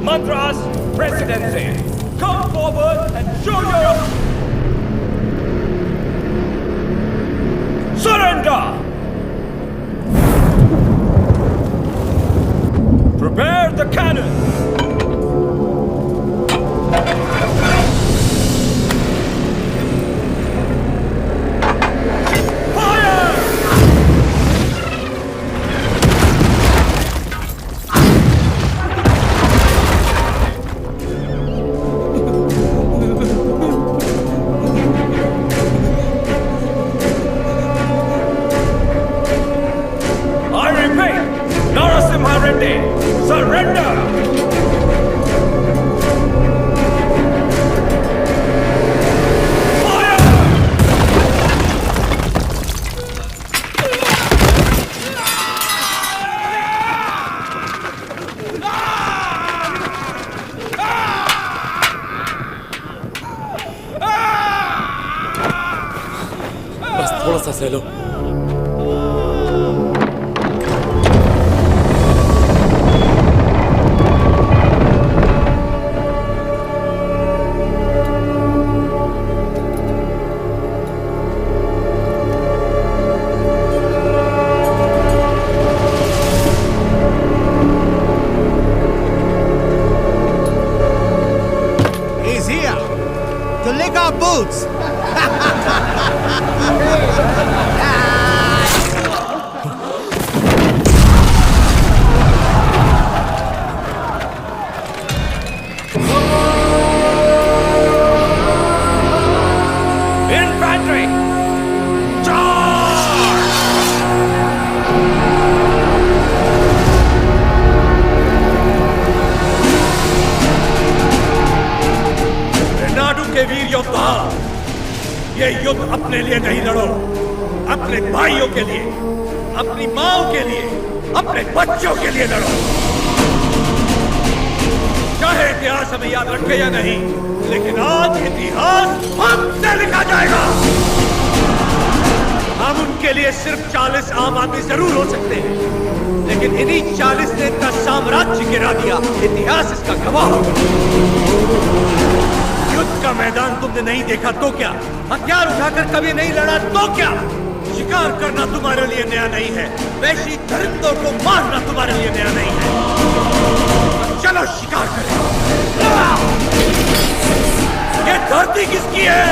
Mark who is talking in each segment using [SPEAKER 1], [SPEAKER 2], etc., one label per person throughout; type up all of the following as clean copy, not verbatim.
[SPEAKER 1] Madras Presidency. Come forward and show your surrender. Prepare the cannon.
[SPEAKER 2] थोड़ा सा सह लो।
[SPEAKER 3] He's here to lick our boots.
[SPEAKER 1] Infantry! Charge! Renadu के वीर योद्धा, ये युद्ध अपने लिए नहीं लड़ो, अपने भाइयों के लिए, अपनी माओ के लिए, अपने बच्चों के लिए लड़ो। चाहे इतिहास हमें याद रखे या नहीं, लेकिन आज इतिहास हमसे लिखा जाएगा। हम उनके लिए सिर्फ 40 आम आदमी जरूर हो सकते हैं, लेकिन इन्हीं 40 ने इतना साम्राज्य गिरा दिया। इतिहास इसका गवाह होगा। युद्ध का मैदान तुमने नहीं देखा तो क्या? हथियार उठाकर कभी नहीं लड़ा तो क्या? शिकार करना तुम्हारे लिए नया नहीं है, वैशी दरिंदों को मारना तुम्हारे लिए नया नहीं है। चलो शिकार करें। ये धरती किसकी है?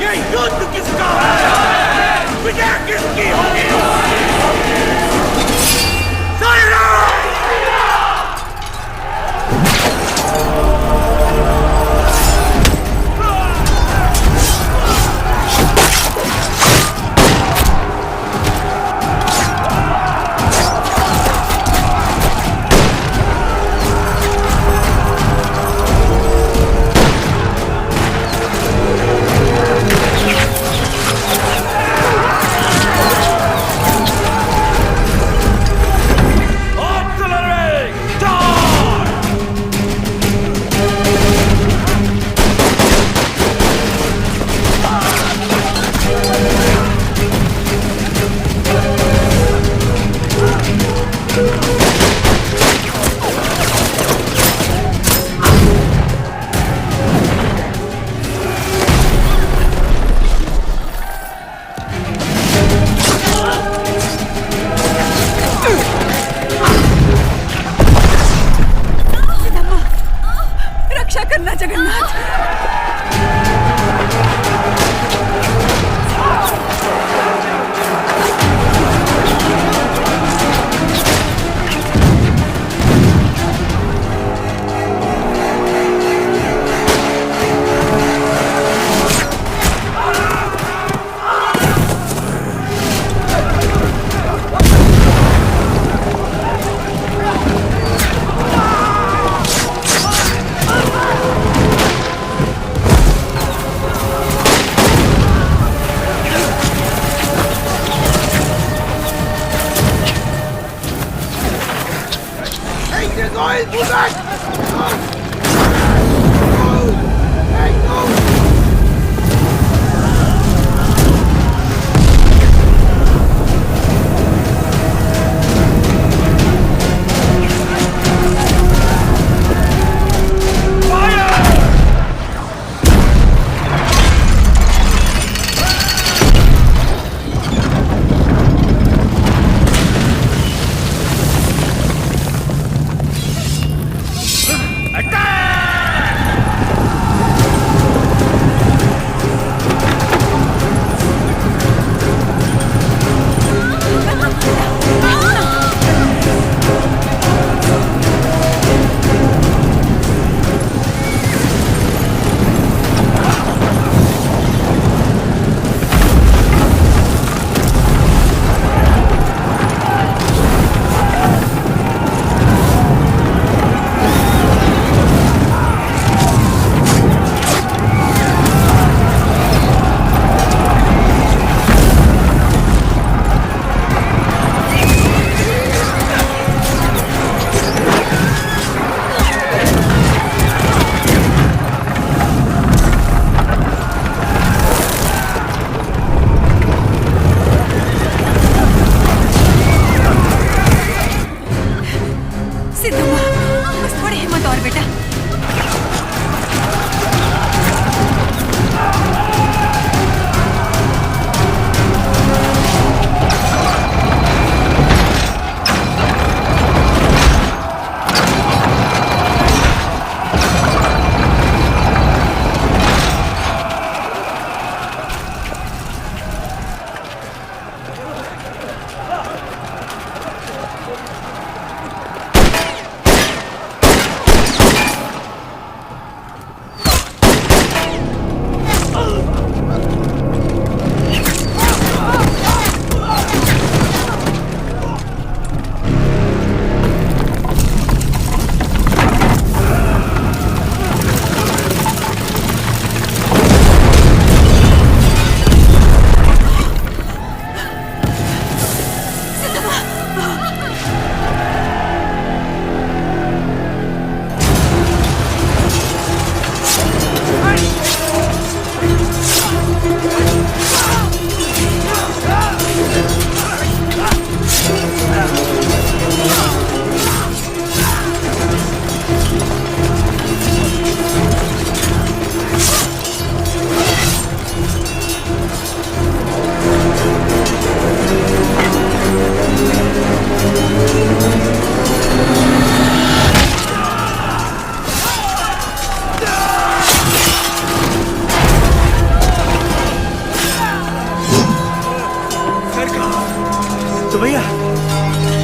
[SPEAKER 1] ये युद्ध किसका है? विजय किसकी होगी?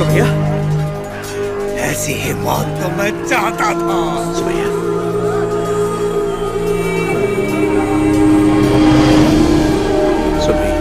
[SPEAKER 1] सुमैया, ऐसी ही मौत तो मैं चाहता था। सुमैया, सुमैया,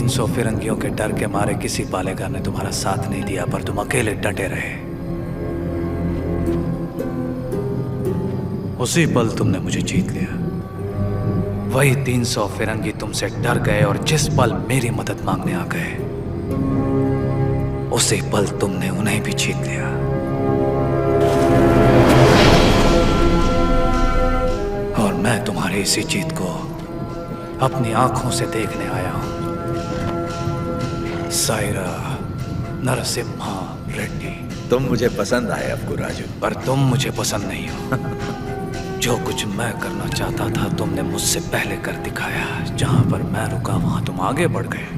[SPEAKER 4] सौ फिरंगियों के डर के मारे किसी पालेगार ने तुम्हारा साथ नहीं दिया, पर तुम अकेले डटे रहे। उसी पल तुमने मुझे जीत लिया। वही 300 फिरंगी तुमसे डर गए और जिस पल मेरी मदद मांगने आ गए, उसी पल तुमने उन्हें भी जीत लिया। और मैं तुम्हारी इसी जीत को अपनी आंखों से देखने आया हूं। सायरा नरसिम्हा रेड्डी।
[SPEAKER 1] तुम मुझे पसंद आए अबकू राजू।
[SPEAKER 4] पर तुम मुझे पसंद नहीं हो। जो कुछ मैं करना चाहता था तुमने मुझसे पहले कर दिखाया। जहां पर मैं रुका वहां तुम आगे बढ़ गए,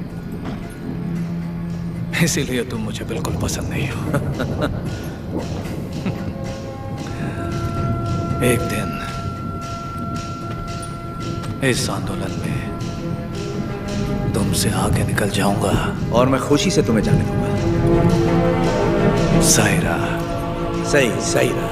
[SPEAKER 4] इसीलिए तुम मुझे बिल्कुल पसंद नहीं हो। एक दिन इस आंदोलन में तुमसे आगे निकल जाऊंगा
[SPEAKER 1] और मैं खुशी से तुम्हें जाने दूंगा।
[SPEAKER 4] सायरा।
[SPEAKER 1] सही सायरा।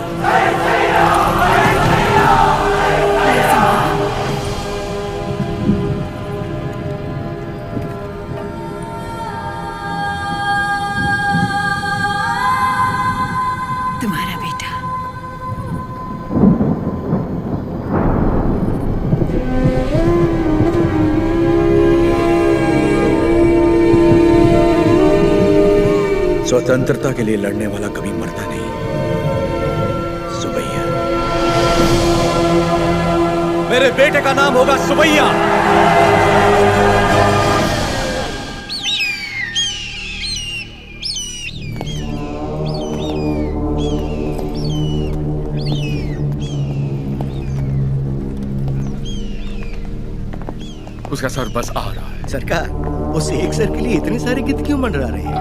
[SPEAKER 5] तुम्हारा बेटा।
[SPEAKER 1] स्वतंत्रता के लिए लड़ने वाला कभी मरता नहीं। सुबैया। मेरे बेटे का नाम होगा सुबैया।
[SPEAKER 2] उसका सर बस आ रहा है।
[SPEAKER 3] सरकार, उस एक सर के लिए इतने सारे गीत क्यों मंडरा रहे हैं?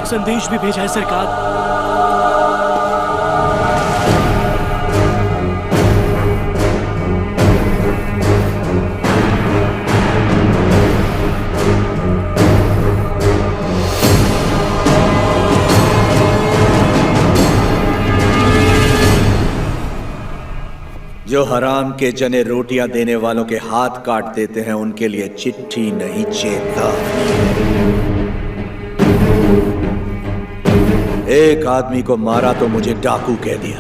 [SPEAKER 6] संदेश भी भेजा है सरकार।
[SPEAKER 1] जो हराम के जने रोटियां देने वालों के हाथ काट देते हैं, उनके लिए चिट्ठी नहीं चेतावनी। एक आदमी को मारा तो मुझे डाकू कह दिया।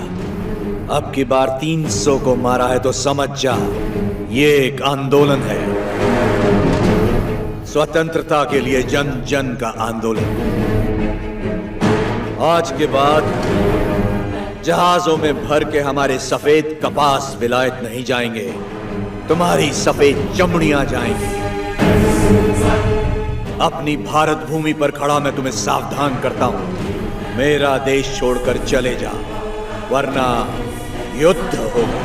[SPEAKER 1] अब की बार 300 को मारा है तो समझ जा, ये एक आंदोलन है। स्वतंत्रता के लिए जन जन का आंदोलन। आज के बाद जहाजों में भर के हमारे सफेद कपास विलायत नहीं जाएंगे, तुम्हारी सफेद चमड़ियां जाएंगी। अपनी भारत भूमि पर खड़ा मैं तुम्हें सावधान करता हूं, मेरा देश छोड़कर चले जा, वरना युद्ध होगा।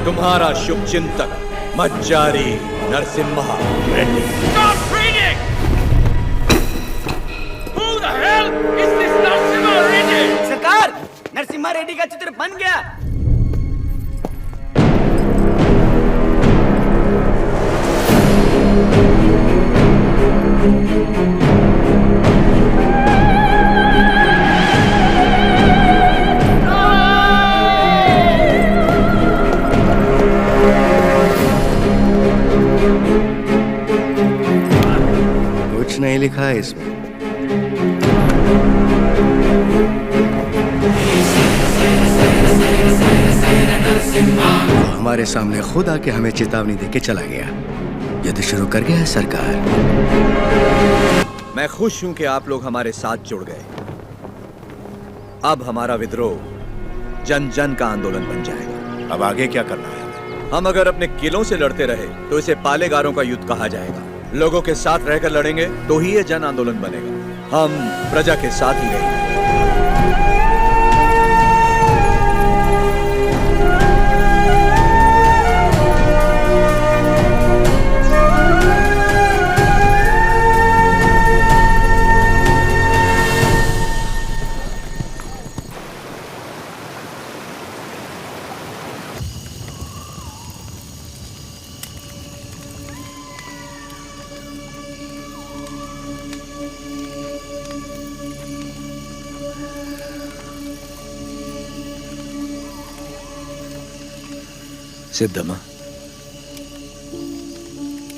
[SPEAKER 1] तुम्हारा शुभचिंतक मज्जारी Narasimha Reddy.
[SPEAKER 7] Stop reading! Who the hell is this Narasimha Reddy?
[SPEAKER 6] सरकार, नरसिम्हा रेड्डी का चित्र बन गया।
[SPEAKER 3] कुछ नहीं लिखा है इसमें। वो हमारे सामने खुद आके हमें चेतावनी देके चला गया। युद्ध शुरू कर गया है सरकार।
[SPEAKER 1] मैं खुश हूं कि आप लोग हमारे साथ जुड़ गए। अब हमारा विद्रोह जन जन का आंदोलन बन जाएगा।
[SPEAKER 8] अब आगे क्या करना है?
[SPEAKER 1] हम अगर अपने किलों से लड़ते रहे तो इसे पालेगारों का युद्ध कहा जाएगा। लोगों के साथ रहकर लड़ेंगे तो ही ये जन आंदोलन बनेगा। हम प्रजा के साथ ही रहेंगे।
[SPEAKER 3] सिद्धम्मा,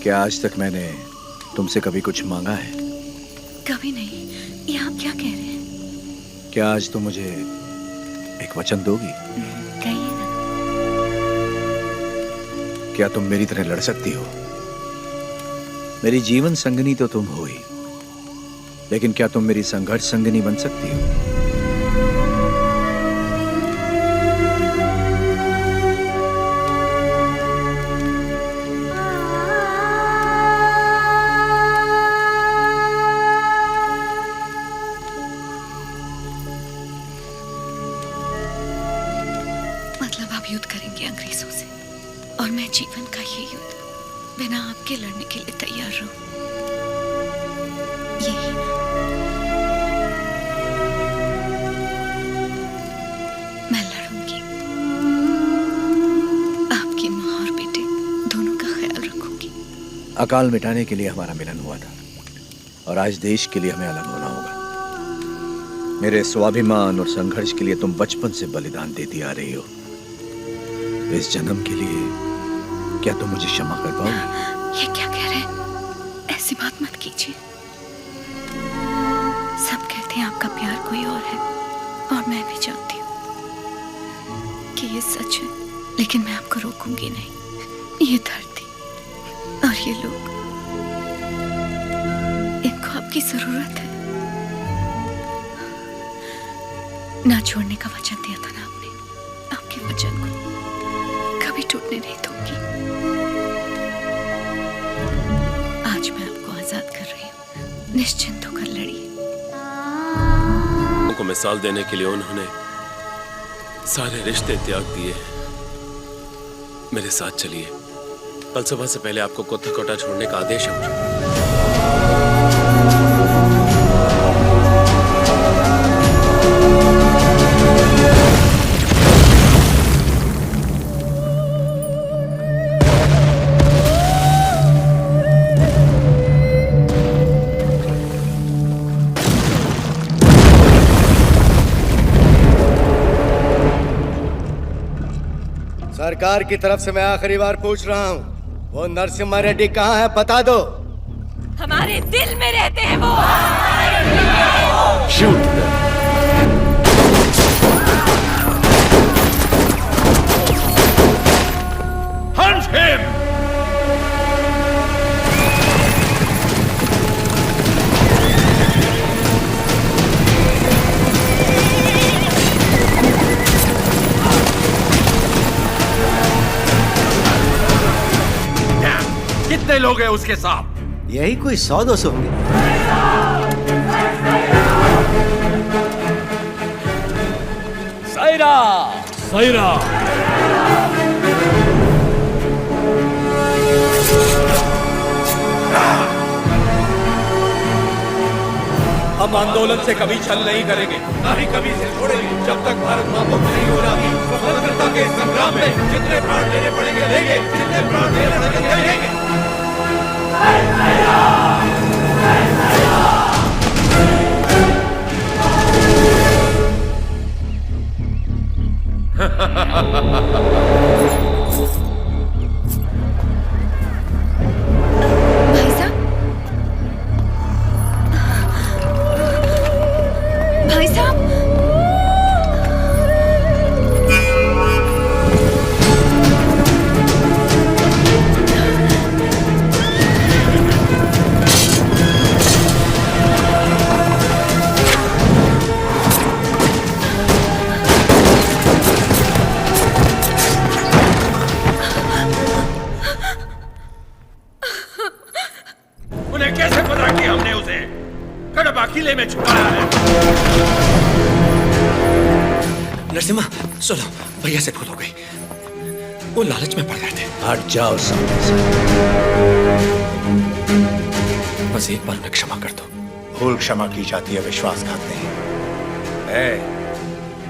[SPEAKER 3] क्या आज तक मैंने तुमसे कभी कुछ मांगा है?
[SPEAKER 5] कभी नहीं। ये आप क्या कह रहे हैं?
[SPEAKER 3] क्या आज तुम मुझे एक वचन दोगी?
[SPEAKER 5] कहिए ना।
[SPEAKER 3] क्या तुम मेरी तरह लड़ सकती हो? मेरी जीवन संगनी तो तुम हो ही, लेकिन क्या तुम मेरी संघर्ष संगनी बन सकती हो?
[SPEAKER 5] मतलब आप युद्ध करेंगे अंग्रेजों से, और मैं जीवन का ये युद्ध बिना आपके लड़ने के लिए तैयार रहूं? यही ना? मैं लड़ूंगी, आपकी माँ और बेटे दोनों का ख्याल रखूंगी।
[SPEAKER 3] अकाल मिटाने के लिए हमारा मिलन हुआ था, और आज देश के लिए हमें अलग होना होगा। मेरे स्वाभिमान और संघर्ष के लिए तुम बचपन से बलिदान देती आ रही हो। इस जन्म के लिए क्या तुम मुझे क्षमा कर पाओगी?
[SPEAKER 5] ये क्या कह रहे हैं? ऐसी बात मत कीजिए। सब कहते हैं आपका प्यार कोई और है, और मैं भी जानती हूँ कि ये सच है, लेकिन मैं आपको रोकूंगी नहीं। ये धरती और ये लोग, इनको आपकी जरूरत है। ना छोड़ने का वचन दिया था ना आपने, आपके वचन को कभी टूटने नहीं दूंगी। आज मैं आपको आजाद कर रही हूँ, निश्चिंत होकर लड़िए।
[SPEAKER 2] उनको मिसाल देने के लिए उन्होंने सारे रिश्ते त्याग दिए। मेरे साथ चलिए, कल सुबह से पहले आपको कोटा छोड़ने का आदेश है मुझे।
[SPEAKER 3] सरकार की तरफ से मैं आखिरी बार पूछ रहा हूँ, वो नरसिम्हा रेड्डी कहाँ है? बता दो।
[SPEAKER 5] हमारे दिल में रहते हैं वो।
[SPEAKER 7] Hunt him! कितने लोग हैं उसके साथ?
[SPEAKER 3] यही कोई 100-200 होंगे।
[SPEAKER 7] सायरा! सायरा!
[SPEAKER 1] हम आंदोलन से कभी छल नहीं करेंगे, ना ही कभी इसे छोड़ेंगे, जब तक भारत मां मुक्त नहीं हो जाती। स्वतंत्रता के संग्राम में जितने प्राण देने पड़ेंगे लेंगे, जितने प्राण देने पड़ेंगे लेंगे।
[SPEAKER 5] भाई साहब, भाई साहब,
[SPEAKER 7] उन्हें कैसे पता कि हमने उसे कड़बा किले में छुपाया है?
[SPEAKER 2] नरसिम्हा सुनो, भैया से भूल हो गई, वो लालच में पड़ गए थे।
[SPEAKER 3] हट जाओ सामने से।
[SPEAKER 2] बस एक बार उन्हें क्षमा कर दो।
[SPEAKER 8] भूल क्षमा की जाती है, विश्वासघात नहीं।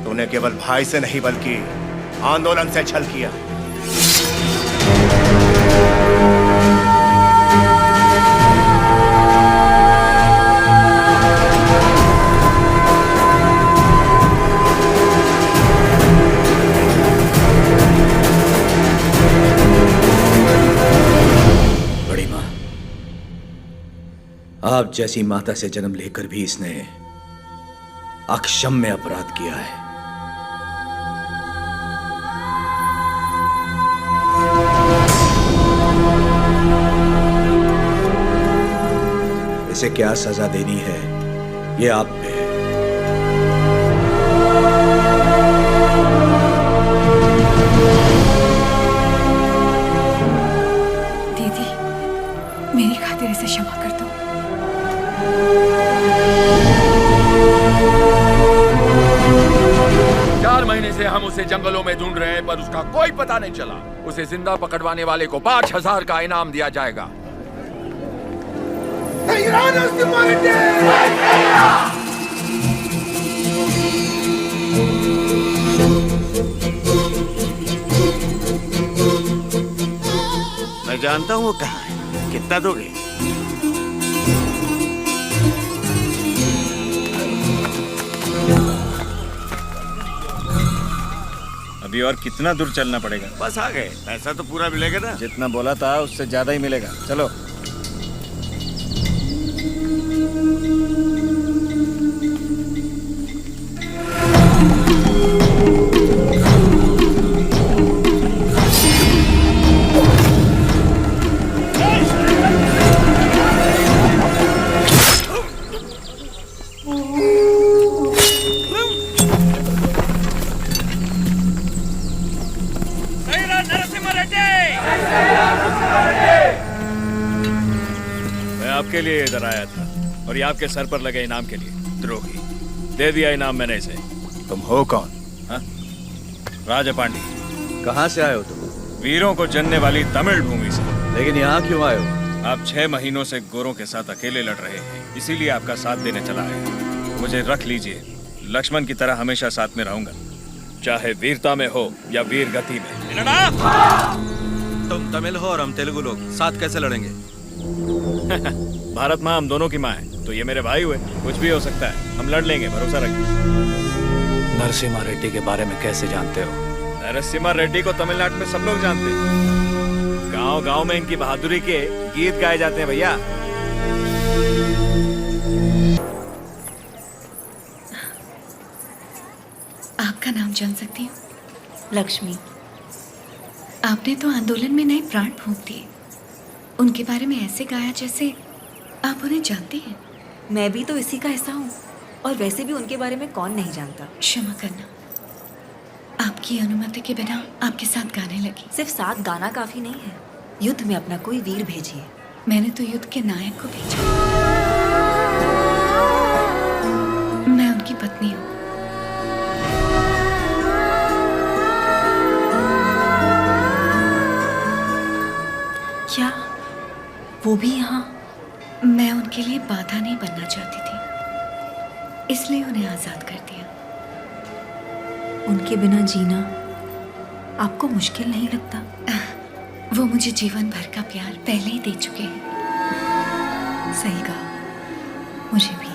[SPEAKER 8] तूने केवल भाई से नहीं बल्कि आंदोलन से छल किया।
[SPEAKER 3] आप जैसी माता से जन्म लेकर भी इसने अक्षम्य अपराध किया है। इसे क्या सजा देनी है ये आप पे है।
[SPEAKER 5] दीदी, मेरी खातिर इसे क्षमा कर दो।
[SPEAKER 7] 4 महीने से हम उसे जंगलों में ढूंढ रहे हैं पर उसका कोई पता नहीं चला। उसे जिंदा पकड़वाने वाले को 5000 का इनाम दिया जाएगा।
[SPEAKER 9] मैं जानता हूँ वो कहाँ है। कितना दोगे?
[SPEAKER 10] अभी और कितना दूर चलना पड़ेगा?
[SPEAKER 9] बस आ गए। पैसा तो पूरा मिलेगा ना?
[SPEAKER 10] जितना बोला था उससे ज्यादा ही मिलेगा। चलो। आपके लिए इधर आया था और ये आपके सर पर लगे इनाम के लिए। द्रोही, दे दिया इनाम मैंने इसे।
[SPEAKER 8] तुम हो कौन?
[SPEAKER 10] हाँ? राजा पांडे।
[SPEAKER 3] कहाँ से आए हो तुम?
[SPEAKER 10] वीरों को जनने वाली तमिल भूमि से।
[SPEAKER 3] लेकिन यहाँ क्यों आए हो?
[SPEAKER 10] आप 6 महीनों से गोरों के साथ अकेले लड़ रहे हैं, इसीलिए आपका साथ देने चला है। मुझे रख लीजिए, लक्ष्मण की तरह हमेशा साथ में रहूंगा, चाहे वीरता में हो या वीर गति में।
[SPEAKER 1] तुम तमिल हो और हम तेलुगु लोग, साथ कैसे लड़ेंगे?
[SPEAKER 10] भारत माँ हम दोनों की माँ है, तो ये मेरे भाई हुए। कुछ भी हो सकता है, हम लड़ लेंगे, भरोसा रखिए।
[SPEAKER 4] नरसिम्हा रेड्डी के बारे में कैसे जानते हो?
[SPEAKER 10] नरसिम्हा रेड्डी को तमिलनाडु में सब लोग जानते हैं। गांव-गांव में इनकी बहादुरी के गीत गाए जाते हैं भैया।
[SPEAKER 5] आपका नाम जान सकती हूँ?
[SPEAKER 11] लक्ष्मी।
[SPEAKER 5] आपने तो आंदोलन में नए प्राण फूंक दिए। उनके बारे में ऐसे गाया जैसे आप उन्हें जानती हैं।
[SPEAKER 11] मैं भी तो इसी का हिस्सा हूँ, और वैसे भी उनके बारे में कौन नहीं जानता।
[SPEAKER 5] क्षमा करना, आपकी अनुमति के बिना आपके साथ गाने लगी।
[SPEAKER 11] सिर्फ साथ गाना काफी नहीं है, युद्ध में अपना कोई वीर भेजिए।
[SPEAKER 5] मैंने तो युद्ध के नायक को भेजा। मैं उनकी पत्नी हूँ।
[SPEAKER 11] क्या वो भी यहाँ?
[SPEAKER 5] मैं उनके लिए बाधा नहीं बनना चाहती थी, इसलिए उन्हें आजाद कर दिया।
[SPEAKER 11] उनके बिना जीना आपको मुश्किल नहीं लगता?
[SPEAKER 5] वो मुझे जीवन भर का प्यार पहले ही दे चुके हैं।
[SPEAKER 11] सही कहा, मुझे भी।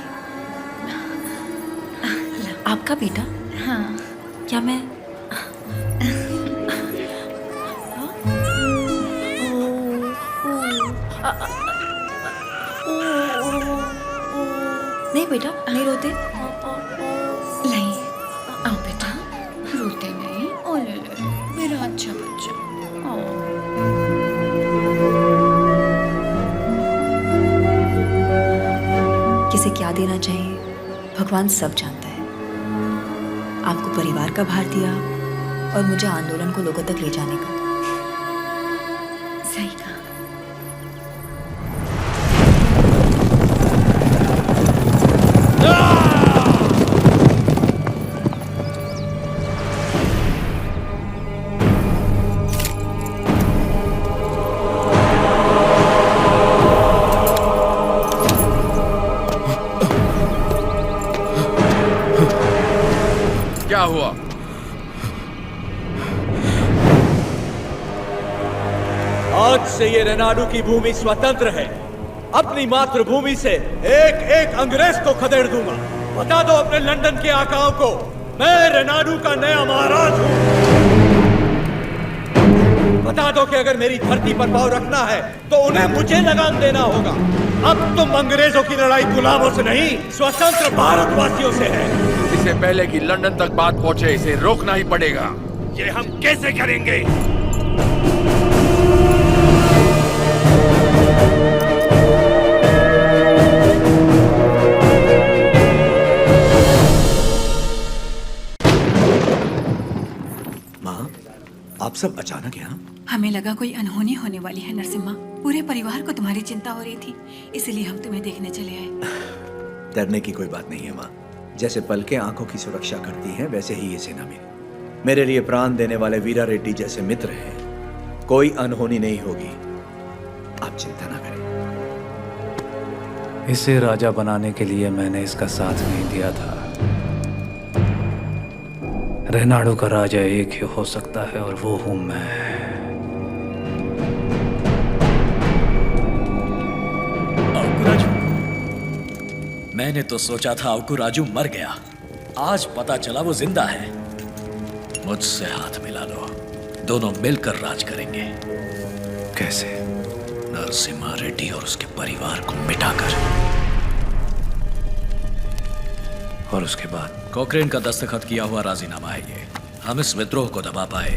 [SPEAKER 11] आपका बेटा?
[SPEAKER 5] हाँ।
[SPEAKER 11] क्या मैं नहीं बेटा, नहीं रोते।
[SPEAKER 5] नहीं, आओ बेटा, रोते नहीं। ओ ले ले, मेरा अच्छा बच्चा।
[SPEAKER 11] किसे क्या देना चाहिए भगवान सब जानता है। आपको परिवार का भार दिया और मुझे आंदोलन को लोगों तक ले जाने का।
[SPEAKER 5] सही कहा।
[SPEAKER 7] क्या हुआ?
[SPEAKER 1] आज से ये रेनाडू की भूमि स्वतंत्र है। अपनी मातृभूमि से एक एक अंग्रेज को खदेड़ दूंगा। बता दो अपने लंदन के आकाओं को, मैं रेनाडू का नया महाराज हूं। बता दो कि अगर मेरी धरती पर पांव रखना है तो उन्हें मुझे लगाम देना होगा। अब तुम अंग्रेजों की लड़ाई गुलामों से नहीं, स्वतंत्र भारतवासियों से है।
[SPEAKER 7] इससे पहले कि लंदन तक बात पहुंचे, इसे रोकना ही पड़ेगा।
[SPEAKER 1] ये हम कैसे करेंगे?
[SPEAKER 3] माँ, आप सब अचानक यहाँ?
[SPEAKER 12] हमें लगा कोई अनहोनी होने वाली है नरसिम्हा। पूरे परिवार को तुम्हारी चिंता हो रही थी, इसलिए हम तुम्हें देखने चले आए।
[SPEAKER 3] डरने की कोई बात नहीं है माँ। जैसे पलकें आंखों की सुरक्षा करती हैं, वैसे ही ये सेना मेरे लिए प्राण देने वाले वीरा रेड्डी जैसे मित्र हैं। कोई अनहोनी नहीं होगी, आप चिंता ना करें।
[SPEAKER 4] इसे राजा बनाने के लिए मैंने इसका साथ नहीं दिया था। रेनाडू का राजा एक ही हो सकता है और वो हूं मैं।
[SPEAKER 13] मैंने तो सोचा था अवकुराजू मर गया, आज पता चला वो जिंदा है। मुझसे हाथ मिला लो, दोनों मिलकर राज करेंगे।
[SPEAKER 4] कैसे?
[SPEAKER 13] नरसिम्हा रेड्डी और उसके परिवार को मिटाकर।
[SPEAKER 4] और उसके बाद?
[SPEAKER 13] कोक्रेन का दस्तखत किया हुआ राजीनामा है ये। हम इस विद्रोह को दबा पाए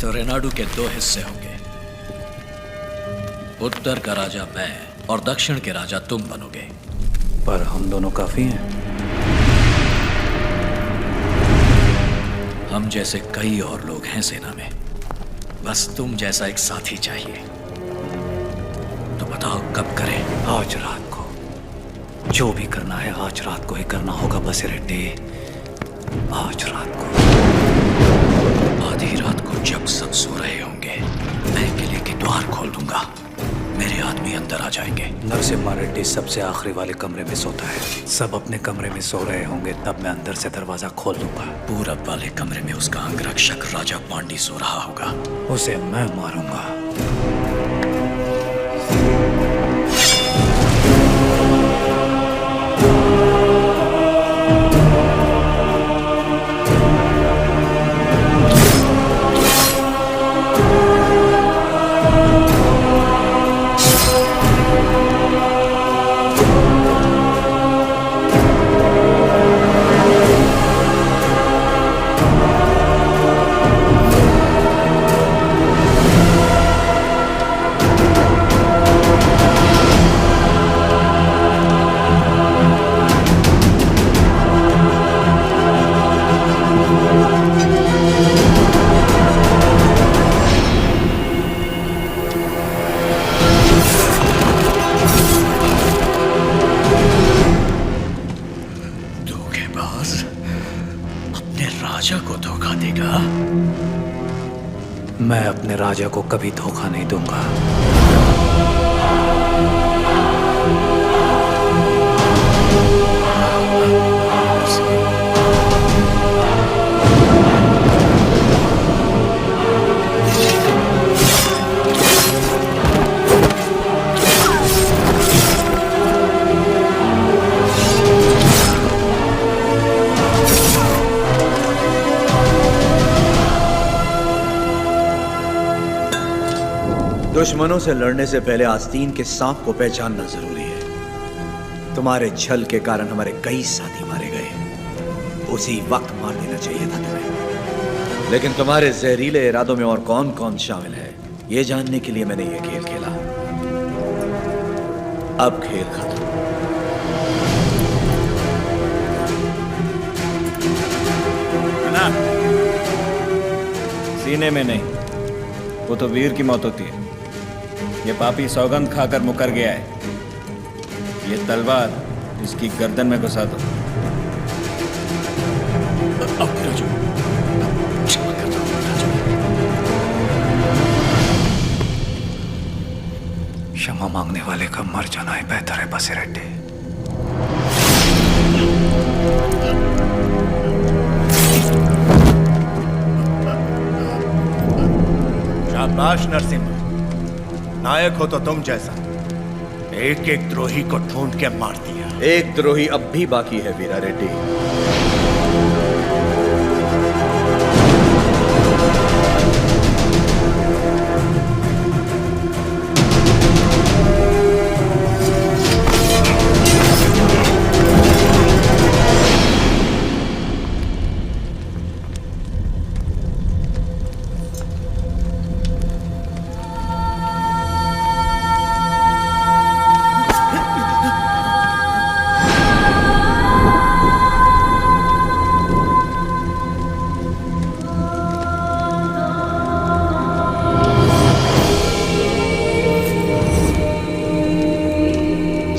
[SPEAKER 13] तो रेनाडू के दो हिस्से होंगे। उत्तर का राजा मैं और दक्षिण के राजा तुम बनोगे।
[SPEAKER 4] पर हम दोनों काफी हैं।
[SPEAKER 13] हम जैसे कई और लोग हैं सेना में, बस तुम जैसा एक साथी चाहिए। तो बताओ कब करें?
[SPEAKER 4] आज रात को। जो भी करना है आज रात को ही करना होगा बसिरेड्डी। आज रात को।
[SPEAKER 13] आधी रात को जब सब सो रहे होंगे, मैं किले के द्वार खोल दूंगा। मेरे आदमी अंदर आ जाएंगे।
[SPEAKER 4] नरसिम्हा रेड्डी सबसे आखिरी वाले कमरे में सोता है। सब अपने कमरे में सो रहे होंगे, तब मैं अंदर से दरवाजा खोल दूंगा।
[SPEAKER 13] पूरब वाले कमरे में उसका अंगरक्षक राजा पांडी सो रहा होगा।
[SPEAKER 4] उसे मैं मारूंगा। मैं अपने राजा को कभी धोखा नहीं दूंगा।
[SPEAKER 3] दुश्मनों से लड़ने से पहले आस्तीन के सांप को पहचानना जरूरी है। तुम्हारे छल के कारण हमारे कई साथी मारे गए। उसी वक्त मार देना चाहिए था तुम्हें। लेकिन तुम्हारे जहरीले इरादों में और कौन कौन शामिल है, यह जानने के लिए मैंने यह खेल खेला। अब खेल खत्म।
[SPEAKER 10] ना, सीने में नहीं, वो तो वीर की मौत होती है। ये पापी सौगंध खाकर मुकर गया है। ये तलवार इसकी गर्दन में घुसा दो।
[SPEAKER 4] क्षमा मांगने वाले का मर जाना ही बेहतर है बसिरेड्डी।
[SPEAKER 8] शाबाश नरसिम्हा, नायक हो तो तुम जैसा। एक एक द्रोही को ढूंढ के मार दिया।
[SPEAKER 3] एक द्रोही अब भी बाकी है वीरा रेड्डी।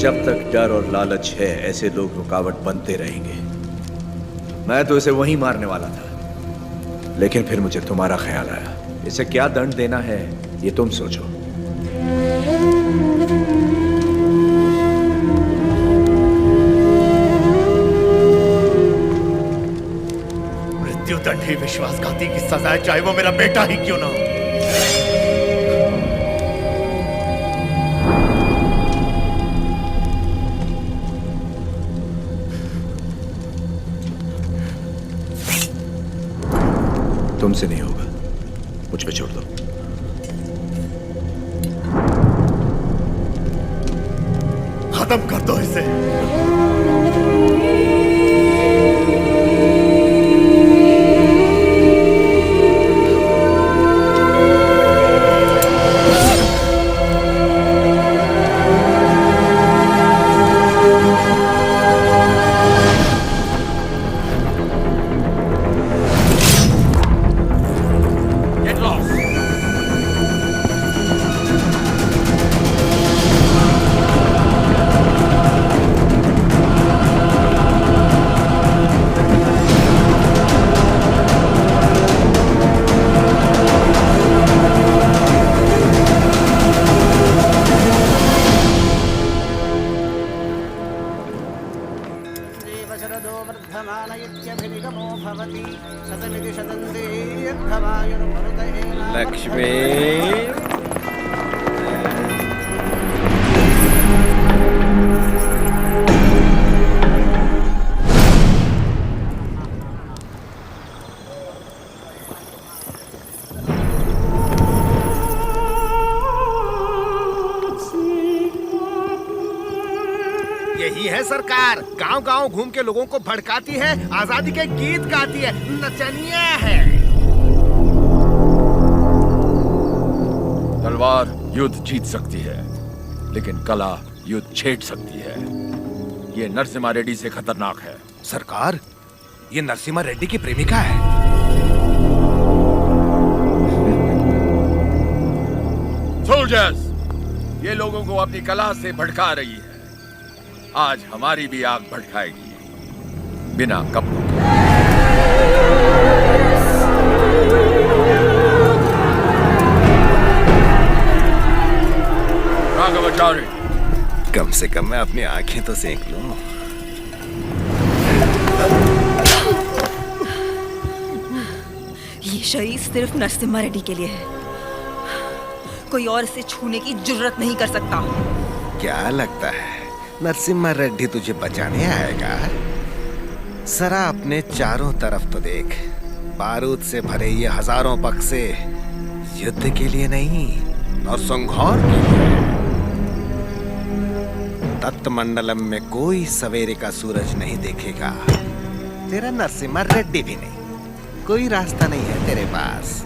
[SPEAKER 3] जब तक डर और लालच है ऐसे लोग रुकावट बनते रहेंगे। मैं तो इसे वहीं मारने वाला था, लेकिन फिर मुझे तुम्हारा ख्याल आया। इसे क्या दंड देना है ये तुम सोचो।
[SPEAKER 8] मृत्युदंड ही विश्वासघाती की सजा है, चाहे वो मेरा बेटा ही क्यों ना हो।
[SPEAKER 3] तुमसे नहीं होगा, मुझ पे छोड़ दो।
[SPEAKER 8] खत्म कर दो इसे।
[SPEAKER 10] लक्ष्मी,
[SPEAKER 8] यही है सरकार, गांव गांव घूम के लोगों को भड़काती है, आजादी के गीत गाती है, नचनिया है।
[SPEAKER 7] तलवार युद्ध जीत सकती है, लेकिन कला युद्ध छेड़ सकती है। ये नरसिम्हा रेड्डी से खतरनाक है।
[SPEAKER 8] सरकार, ये नरसिम्हा रेड्डी की प्रेमिका है।
[SPEAKER 7] सोल्जर्स, ये लोगों को अपनी कला से भड़का रही है। आज हमारी भी आग भड़काएगी, बिना कपड़ों के। राघवाचार्य,
[SPEAKER 8] कम से कम मैं अपनी आंखें तो सेक लूं।
[SPEAKER 11] ये शरीर सिर्फ नरसिम्हा रेड्डी के लिए है, कोई और इसे छूने की जुर्रत नहीं कर सकता।
[SPEAKER 8] क्या लगता है नरसिम्हा रेड्डी तुझे बचाने आएगा? जरा अपने चारों तरफ तो देख, बारूद से भरे ये हजारों बक्से युद्ध के लिए नहीं, नरसंहार के लिए। तत्मंडलम में कोई सवेरे का सूरज नहीं देखेगा, तेरा नरसिम्हा रेड्डी भी नहीं। कोई रास्ता नहीं है तेरे पास।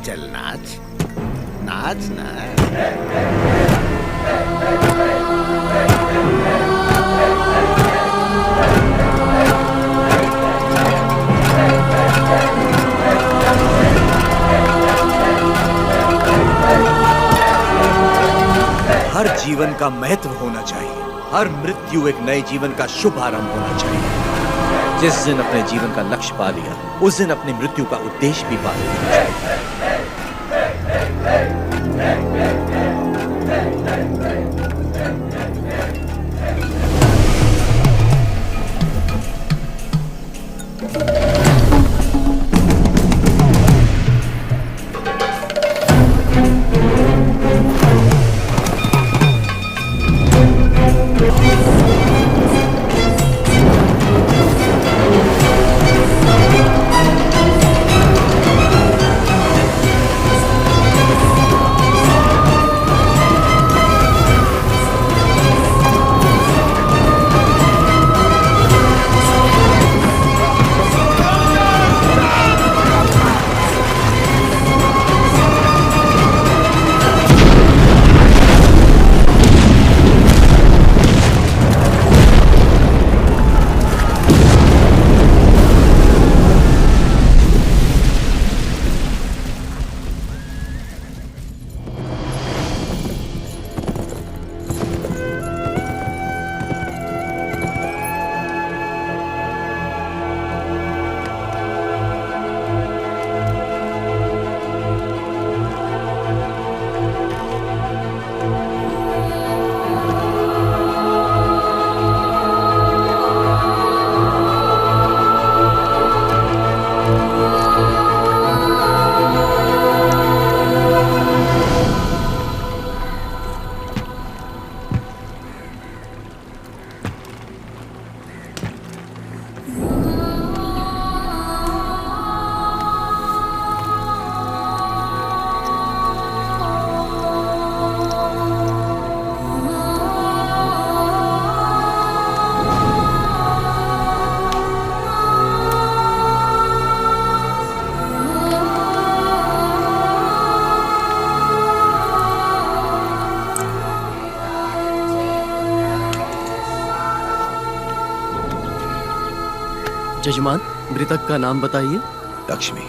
[SPEAKER 8] चल नाच, नाच ना।
[SPEAKER 3] हर जीवन का महत्व होना चाहिए, हर मृत्यु एक नए जीवन का शुभ आरंभ होना चाहिए। जिस दिन अपने जीवन का लक्ष्य पा लिया, उस दिन अपनी मृत्यु का उद्देश्य भी पा लिया।
[SPEAKER 6] जजमान, मृतक का नाम बताइए।
[SPEAKER 3] लक्ष्मी।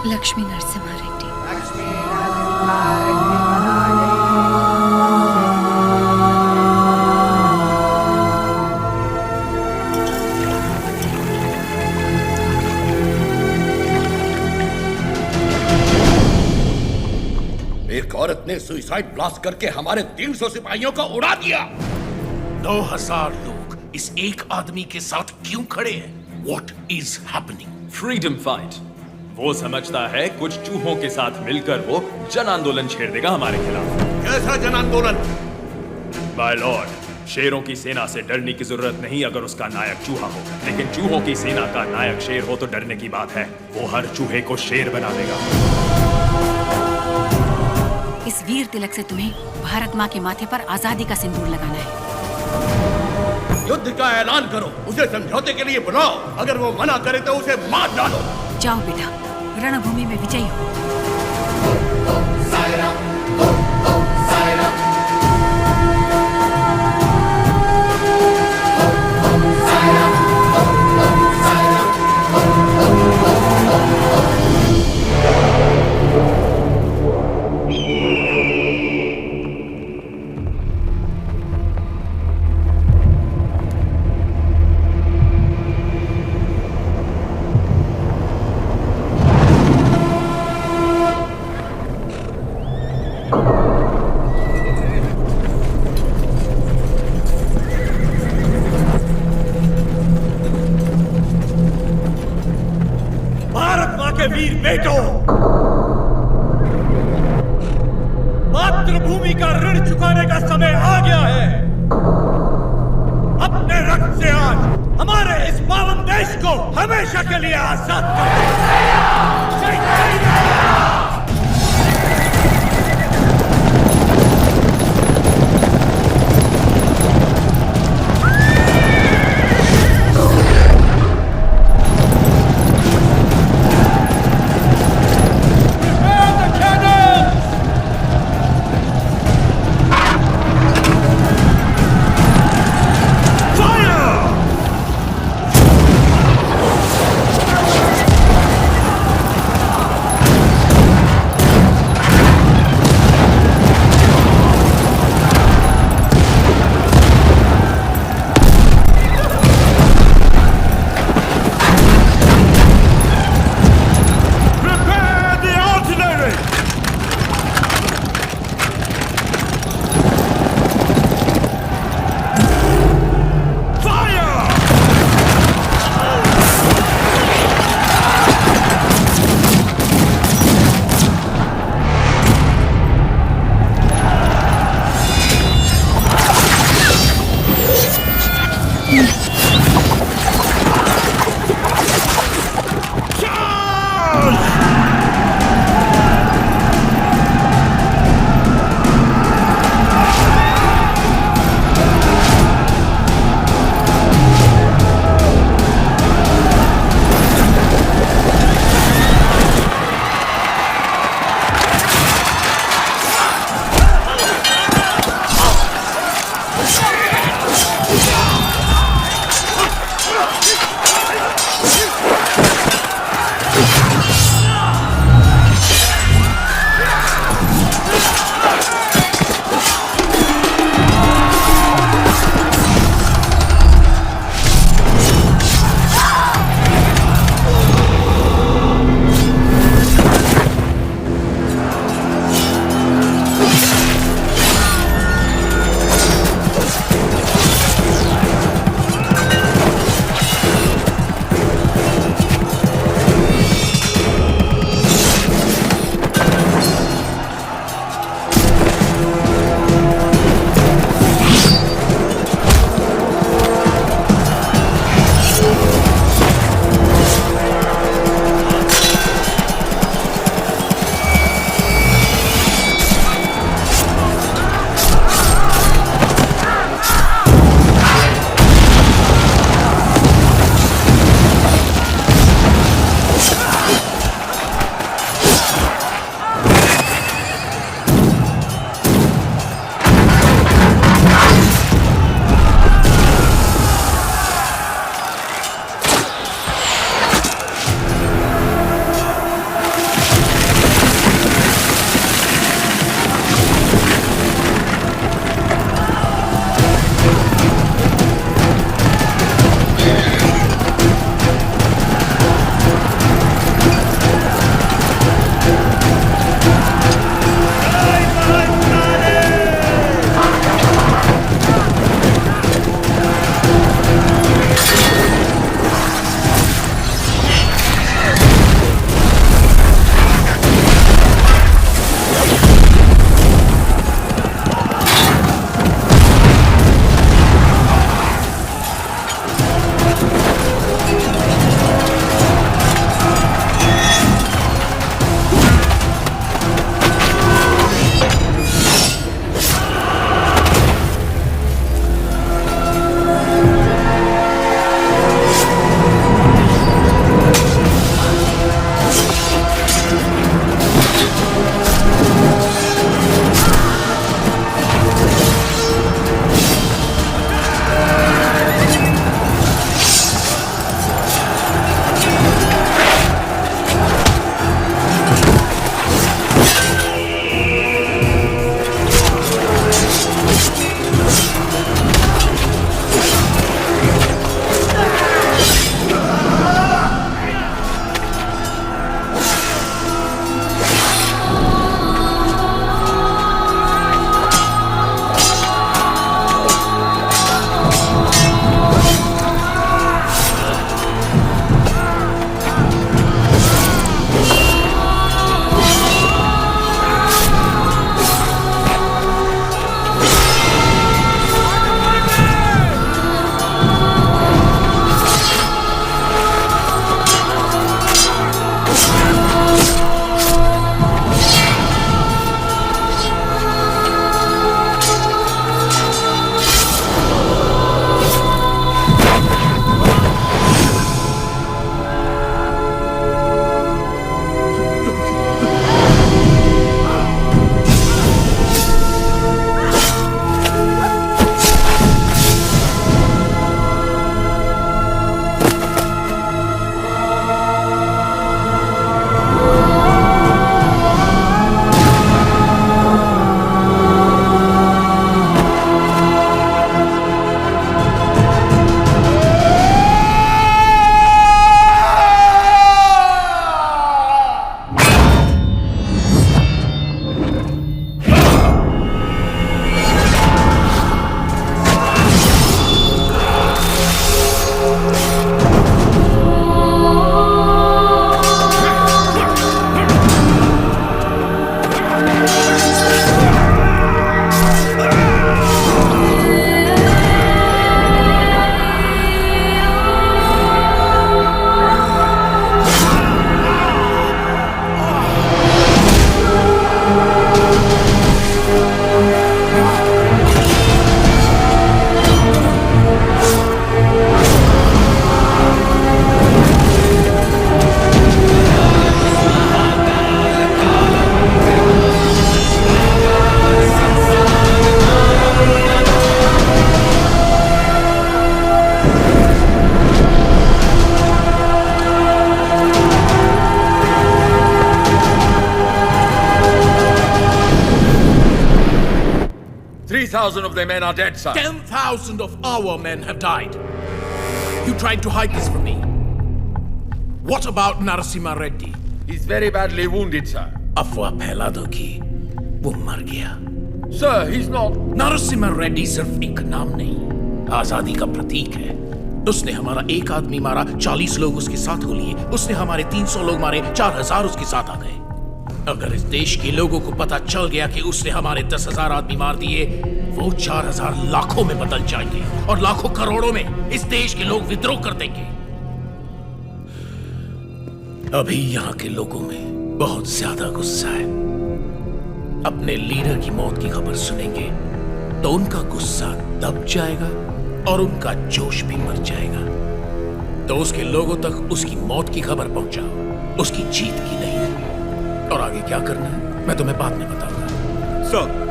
[SPEAKER 5] लक्ष्मी नरसिम्हा रेड्डी।
[SPEAKER 1] एक औरत ने सुसाइड ब्लास्ट करके हमारे 300 सिपाहियों को उड़ा दिया।
[SPEAKER 14] 9000 लोग इस एक आदमी के साथ क्यों खड़े हैं? What is happening?
[SPEAKER 15] Freedom fight. वो समझता है कुछ चूहों के साथ मिलकर वो जन आंदोलन छेड़ देगा हमारे खिलाफ।
[SPEAKER 1] कैसा जन आंदोलन?
[SPEAKER 15] माय लॉर्ड, शेरों की सेना से डरने की जरूरत नहीं अगर उसका नायक चूहा हो, लेकिन चूहों की सेना का नायक शेर हो तो डरने की बात है। वो हर चूहे को शेर बना देगा।
[SPEAKER 12] इस वीर तिलक से तुम्हें भारत माँ के माथे पर आजादी का सिंदूर लगाना है।
[SPEAKER 1] युद्ध का ऐलान करो, उसे समझौते के लिए बुलाओ। अगर वो मना करे तो उसे मार डालो।
[SPEAKER 12] जाओ बेटा, रणभूमि में विजयी हो।
[SPEAKER 1] वीर बेटो, मातृभूमि का ऋण चुकाने का समय आ गया है। अपने रक्त से आज हमारे इस पावन देश को हमेशा के लिए आजाद कर
[SPEAKER 7] 20,000 of their men are dead, sir.
[SPEAKER 14] 10,000 of our men have died. You tried to hide this from me. What about Narasimha Reddy?
[SPEAKER 7] He's very badly wounded, sir.
[SPEAKER 14] अफवाह फैला दो कि वो मर गया।
[SPEAKER 7] Sir, he's not.
[SPEAKER 14] Narasimha Reddy सिर्फ एक नाम नहीं, आजादी का प्रतीक है। उसने हमारा एक आदमी मारा, 40 लोग उसके साथ हो लिए। उसने हमारे 300 लोग मारे, 4000 उसके साथ आ गए। अगर इस देश के लोगों को पता चल गया कि उसने हमारे 10,000 आदमी मार दिए, वो 4000 लाखों में बदल जाएंगे और लाखों करोड़ों में इस देश के लोग विद्रोह कर देंगे। अभी यहाँ के लोगों में बहुत ज्यादा गुस्सा है। अपने लीडर की मौत की खबर सुनेंगे तो उनका गुस्सा दब जाएगा और उनका जोश भी मर जाएगा। तो उसके लोगों तक उसकी मौत की खबर पहुंचाओ, उसकी जीत की नहीं। और आगे क्या करना है मैं तुम्हें बाद में बताऊंगा।
[SPEAKER 3] सर,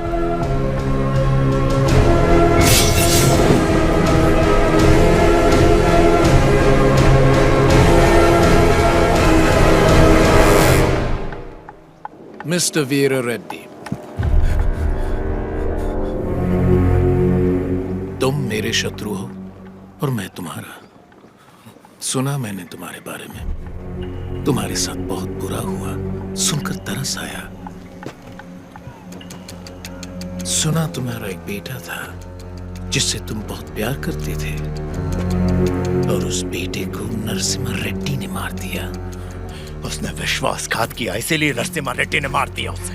[SPEAKER 14] मिस्टर वीर रेड्डी, तुम मेरे शत्रु हो और मैं तुम्हारा। सुना मैंने तुम्हारे बारे में, तुम्हारे साथ बहुत बुरा हुआ, सुनकर तरस आया। सुना तुम्हारा एक बेटा था जिससे तुम बहुत प्यार करते थे और उस बेटे को नरसिम्हा रेड्डी ने मार दिया।
[SPEAKER 3] उसने विश्वासघात किया, इसीलिए नरसिम्हा रेड्डी ने मार दिया उसे।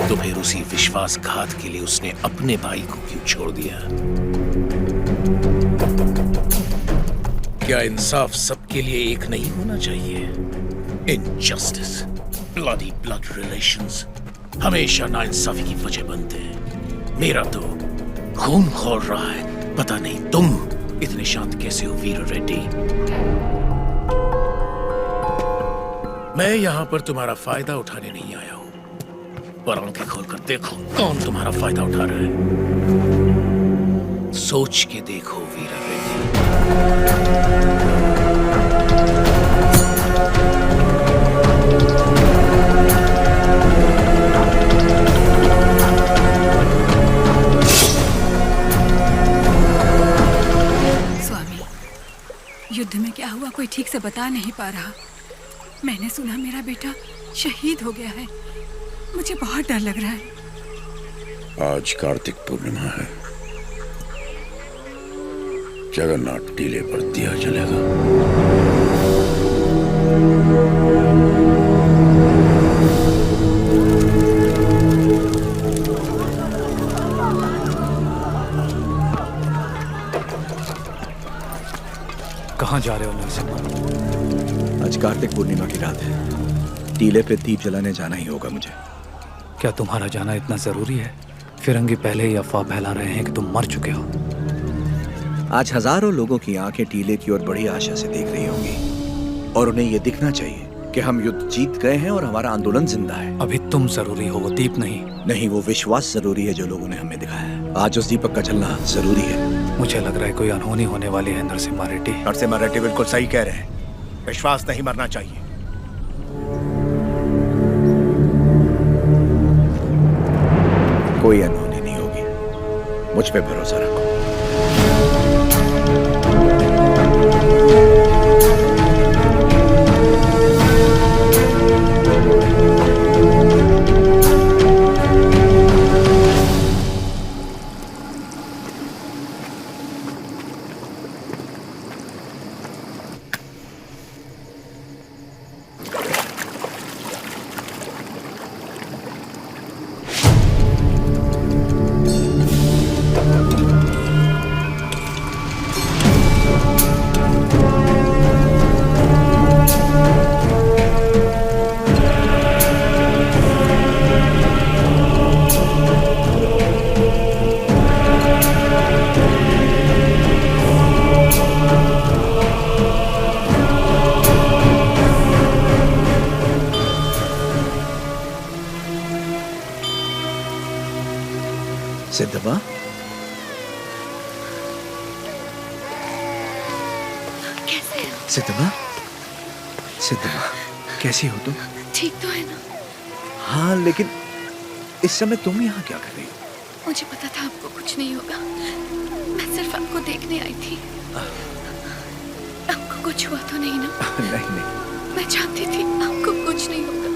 [SPEAKER 14] तो फिर उसी विश्वासघात के लिए उसने अपने भाई को क्यों छोड़ दिया? क्या इंसाफ सबके लिए एक नहीं होना चाहिए? इनजस्टिस, ब्लडी ब्लड रिलेशंस हमेशा नाइंसाफी की वजह बनते हैं। मेरा तो खून खौल रहा है। पता नहीं तुम इतने शांत कैसे हो वीर रेड्डी। मैं यहां पर तुम्हारा फायदा उठाने नहीं आया हूं, पर आंखें खोलकर देखो कौन तुम्हारा फायदा उठा रहा है। सोच के देखो वीर रेड्डी।
[SPEAKER 12] स्वामी, युद्ध में क्या हुआ कोई ठीक से बता नहीं पा रहा। मैंने सुना मेरा बेटा शहीद हो गया है। मुझे बहुत डर लग रहा है।
[SPEAKER 16] आज कार्तिक पूर्णिमा है। जगन्नाथ टीले पर दिया जलेगा।
[SPEAKER 4] कहाँ जा रहे हो नरसिम्हा?
[SPEAKER 3] आज कार्तिक पूर्णिमा की रात है। टीले पे दीप जलाने जाना ही होगा मुझे।
[SPEAKER 4] क्या तुम्हारा जाना इतना जरूरी है? फिरंगी पहले ही अफवाह फैला रहे हैं कि तुम मर चुके हो।
[SPEAKER 3] आज हजारों लोगों की आंखें टीले की ओर बड़ी आशा से देख रही होंगी और उन्हें यह दिखना चाहिए कि हम युद्ध जीत गए हैं और हमारा आंदोलन जिंदा है।
[SPEAKER 4] अभी तुम जरूरी हो, वो दीप नहीं।
[SPEAKER 3] नहीं, वो विश्वास जरूरी है जो लोगों ने हमें दिखाया है। आज उस दीपक का जलना जरूरी है।
[SPEAKER 4] मुझे लग रहा है कोई अनहोनी होने वाली है नरसिम्हा रेड्डी।
[SPEAKER 3] नरसिम्हा रेड्डी बिल्कुल सही कह रहे हैं। विश्वास नहीं मरना चाहिए। कोई अनहोनी नहीं होगी, मुझ पे भरोसा रखो। सिद्धम्मा,
[SPEAKER 5] कैसे हो?
[SPEAKER 3] सिद्धम्मा, सिद्धम्मा, कैसी हो तुम?
[SPEAKER 5] ठीक तो है ना?
[SPEAKER 3] हाँ, लेकिन इस समय तुम यहाँ क्या कर रही हो?
[SPEAKER 5] मुझे पता था आपको कुछ नहीं होगा। मैं सिर्फ आपको देखने आई थी। आपको कुछ हुआ तो नहीं ना?
[SPEAKER 3] नहीं नहीं,
[SPEAKER 5] मैं जानती थी आपको कुछ नहीं होगा।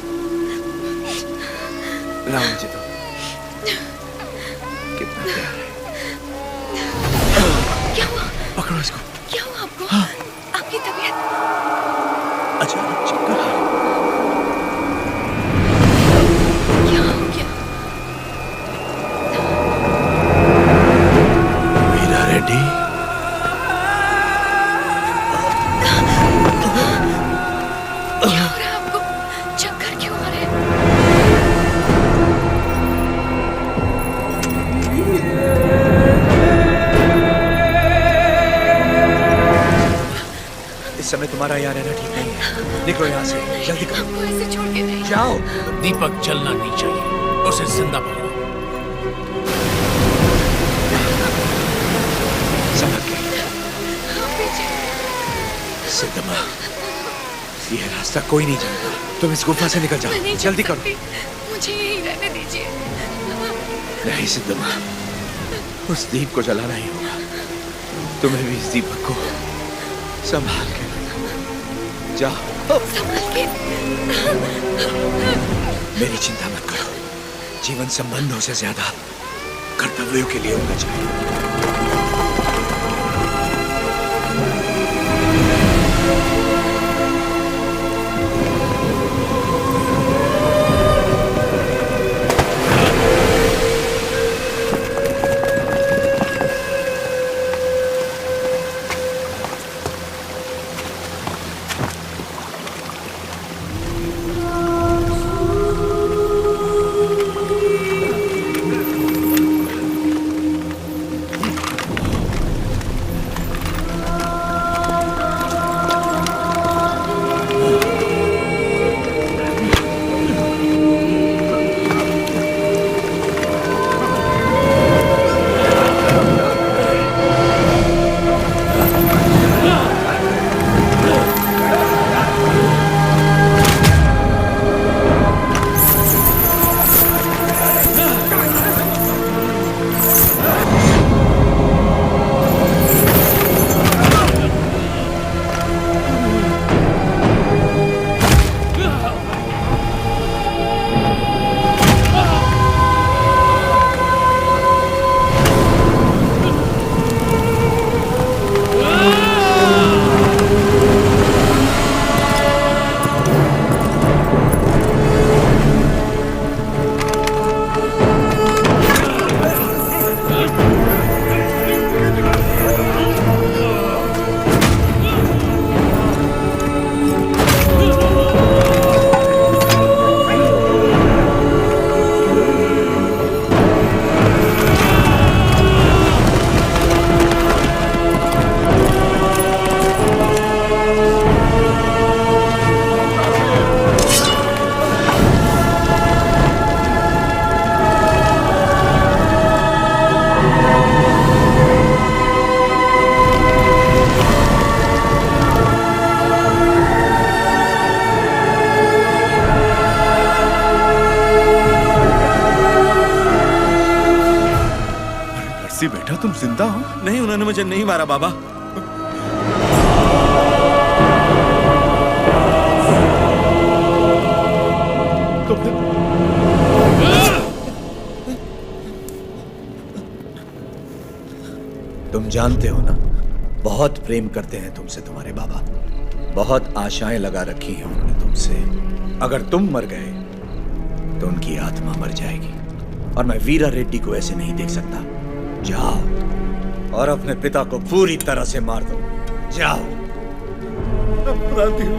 [SPEAKER 3] लाओ मुझे तो। कितना प्यार है।
[SPEAKER 5] क्या हुआ?
[SPEAKER 3] पकड़ो इसको।
[SPEAKER 5] क्या हुआ आपको? आपकी तबीयत?
[SPEAKER 3] अचानक चक्कर आ रहे।
[SPEAKER 5] क्या हो गया?
[SPEAKER 3] वीरा रेड्डी।
[SPEAKER 5] क्या हो रहा है आपको? चक्कर क्यों आ रहे हैं?
[SPEAKER 3] इस समय तुम्हारा यहाँ रहना ठीक नहीं है। निकलो यहाँ से, जल्दी करो।
[SPEAKER 5] आपको ऐसे छोड़ के नहीं
[SPEAKER 3] जाओ।
[SPEAKER 14] दीपक जलना नहीं चाहिए, उसे जिंदा पकड़ो।
[SPEAKER 3] संभल के।
[SPEAKER 5] हाँ, पीछे।
[SPEAKER 3] सिद्धम्मा, ये रास्ता कोई नहीं जानता। तुम इस गुफा से निकल
[SPEAKER 5] मैं
[SPEAKER 3] जाओ,
[SPEAKER 5] नहीं
[SPEAKER 3] जल्दी
[SPEAKER 5] जा
[SPEAKER 3] करो।
[SPEAKER 5] सकती। मुझे यहीं रहने दीजिए।
[SPEAKER 3] नहीं सिद्धम्मा, उस दीप को जलाना ही होगा। तुम्हें भी इस दीपक को संभाल के जाओ।
[SPEAKER 5] संभाल के।
[SPEAKER 3] मेरी चिंता मत करो। जीवन संबंधों से ज्यादा कर्तव्यों के लिए होना चाहिए।
[SPEAKER 1] बेटा तुम जिंदा हो? नहीं, उन्होंने मुझे नहीं मारा बाबा।
[SPEAKER 3] तुम जानते हो ना, बहुत प्रेम करते हैं तुमसे तुम्हारे बाबा। बहुत आशाएं लगा रखी हैं उन्होंने तुमसे। अगर तुम मर गए तो उनकी आत्मा मर जाएगी, और मैं वीरा रेड्डी को ऐसे नहीं देख सकता। जाओ और अपने पिता को पूरी तरह से मार दो। जाओ।
[SPEAKER 1] अपराधी हूं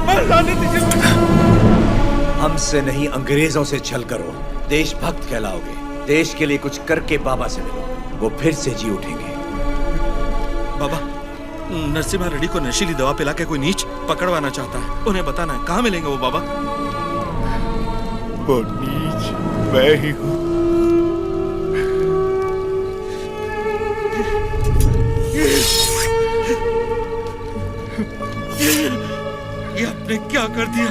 [SPEAKER 1] मैं लाने दीजिए।
[SPEAKER 3] हमसे नहीं, अंग्रेजों से छल करो, देशभक्त कहलाओगे। देश के लिए कुछ करके बाबा से मिलो, वो फिर से जी उठेंगे।
[SPEAKER 1] बाबा, नरसिम्हा रेड्डी को नशीली दवा पिला के कोई नीच पकड़वाना चाहता है। उन्हें बताना है कहाँ मिलेंगे वो बाबा।
[SPEAKER 17] वो नीच मैं ही हूँ।
[SPEAKER 1] ये आपने क्या कर दिया?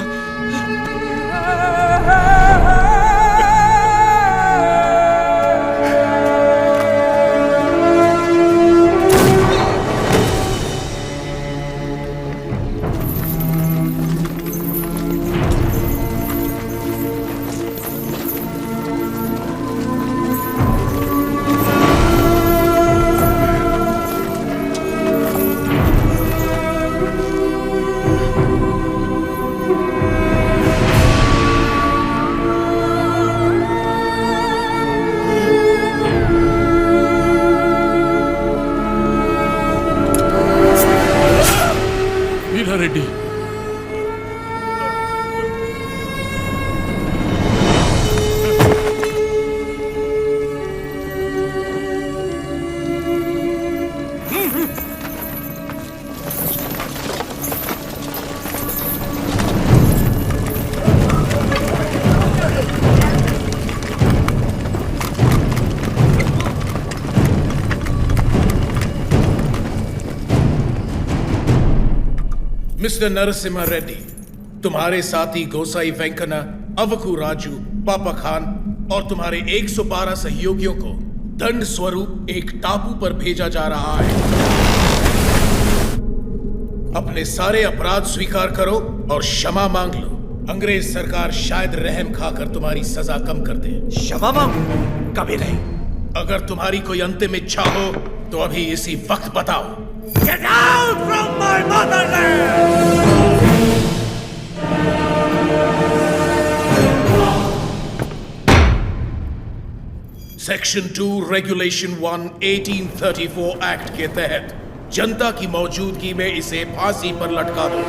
[SPEAKER 14] मिस्टर नरसिम्हा रेड्डी, तुम्हारे साथी गोसाई वेंकना, अवकू राजू, पापा खान और तुम्हारे 112 सहयोगियों को दंड स्वरूप एक टापू पर भेजा जा रहा है। अपने सारे अपराध स्वीकार करो और क्षमा मांग लो। अंग्रेज सरकार शायद रहम खाकर तुम्हारी सजा कम कर दे।
[SPEAKER 1] क्षमा मांगू? कभी नहीं।
[SPEAKER 14] अगर तुम्हारी कोई अंतिम इच्छा हो तो अभी इसी वक्त बताओ।
[SPEAKER 1] Get out from my motherland!
[SPEAKER 14] Section 2 regulation 1 1834 act के तहत जनता की मौजूदगी में इसे फांसी पर लटका दो।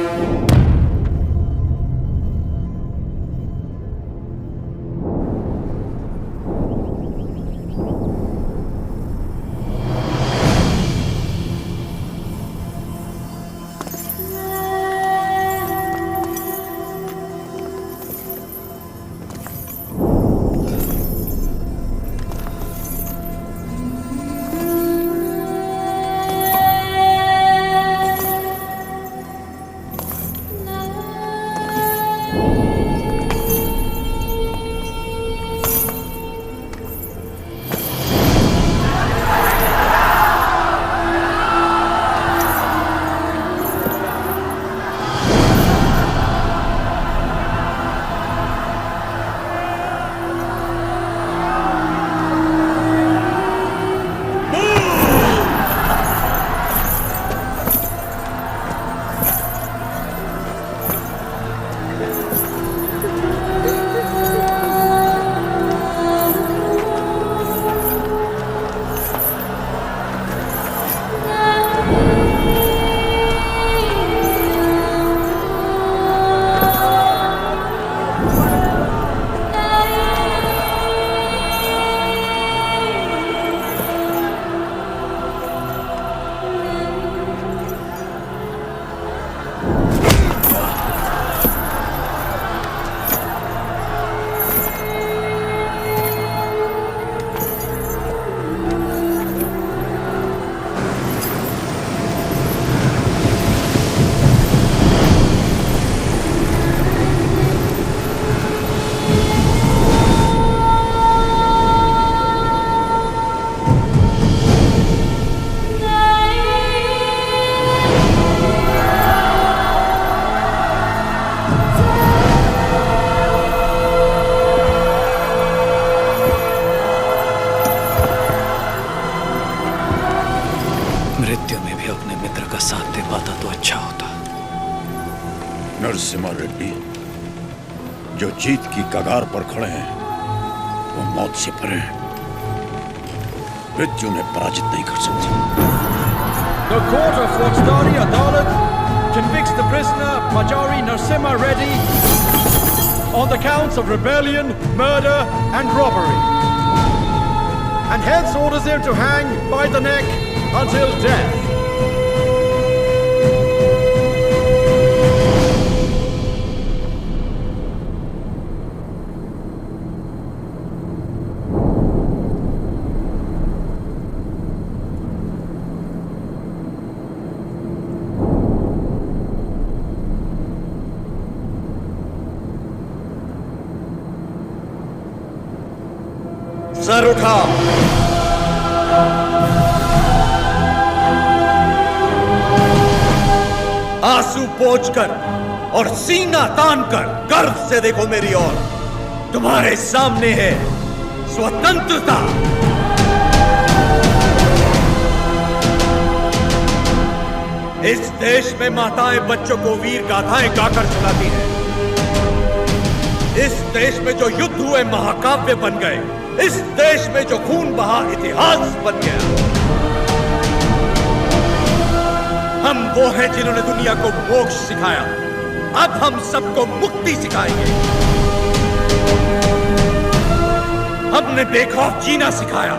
[SPEAKER 16] नरसिम्हा रेड्डी जो जीत की कगार पर खड़े हैं वो मौत से परे हैं। मृत्यु उन्हें पराजित नहीं कर सकती।
[SPEAKER 18] The court of Fauxdari Adalat convicts the prisoner Majari Narasimha Reddy on the counts of rebellion, murder and robbery, and hence orders him to hang by the neck until death.
[SPEAKER 1] Sir उठा, आंसू पोंछकर और सीना तानकर गर्व से देखो मेरी ओर। तुम्हारे सामने है स्वतंत्रता। इस देश में माताएं बच्चों को वीर गाथाएं गाकर सुनाती हैं। इस देश में जो युद्ध हुए महाकाव्य बन गए। इस देश में जो खून बहा इतिहास बन गया। हम वो हैं जिन्होंने दुनिया को मोक्ष सिखाया। अब हम सबको मुक्ति सिखाएंगे। हमने बेखौफ जीना सिखाया,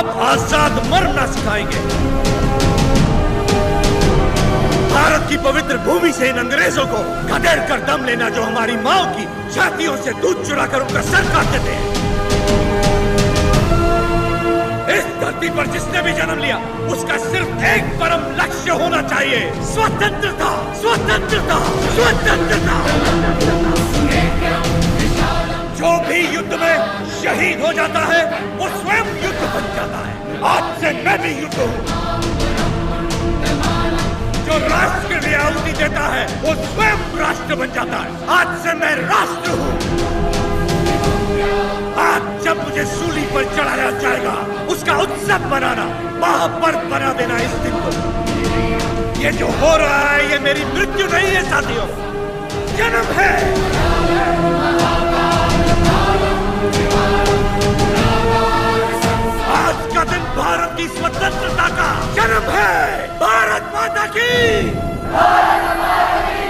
[SPEAKER 1] अब आजाद मरना सिखाएंगे। भारत की पवित्र भूमि से इन अंग्रेजों को खदेड़ कर दम लेना, जो हमारी माओ की छातियों से दूध चुराकर उनका सर काटते थे। इस धरती धरती पर जिसने भी जन्म लिया उसका सिर्फ एक परम लक्ष्य होना चाहिए, स्वतंत्रता, स्वतंत्रता, स्वतंत्रता। जो भी युद्ध में शहीद हो जाता है वो स्वयं युद्ध बन जाता है। आज से मैं भी युद्ध हूँ। जो राष्ट्र के लिए आहुति देता है वो स्वयं राष्ट्र बन जाता है। आज से मैं राष्ट्र हूँ। आज जब मुझे सूली पर चढ़ाया जाएगा उसका उत्सव बनाना, महापर्व बना देना इस दिन को। ये जो हो रहा है ये मेरी मृत्यु नहीं है साथियों, जन्म है। आज का दिन भारत की स्वतंत्रता का जन्म है। भारत माता की, भारत माता की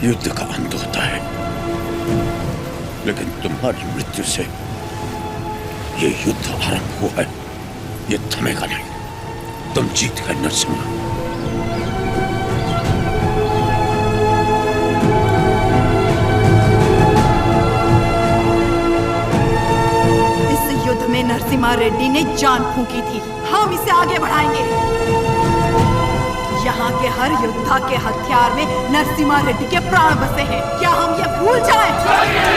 [SPEAKER 16] युद्ध का अंत होता है, लेकिन तुम्हारी मृत्यु से ये युद्ध आरंभ हुआ है, ये थमेगा नहीं। तुम जीत गए नरसिम्हा।
[SPEAKER 19] नरसिम्हा रेड्डी ने जान फूंकी थी। हम इसे आगे बढ़ाएंगे। यहाँ के हर योद्धा के हथियार में नरसिम्हा रेड्डी के प्राण बसे हैं। क्या हम ये भूल जाएं?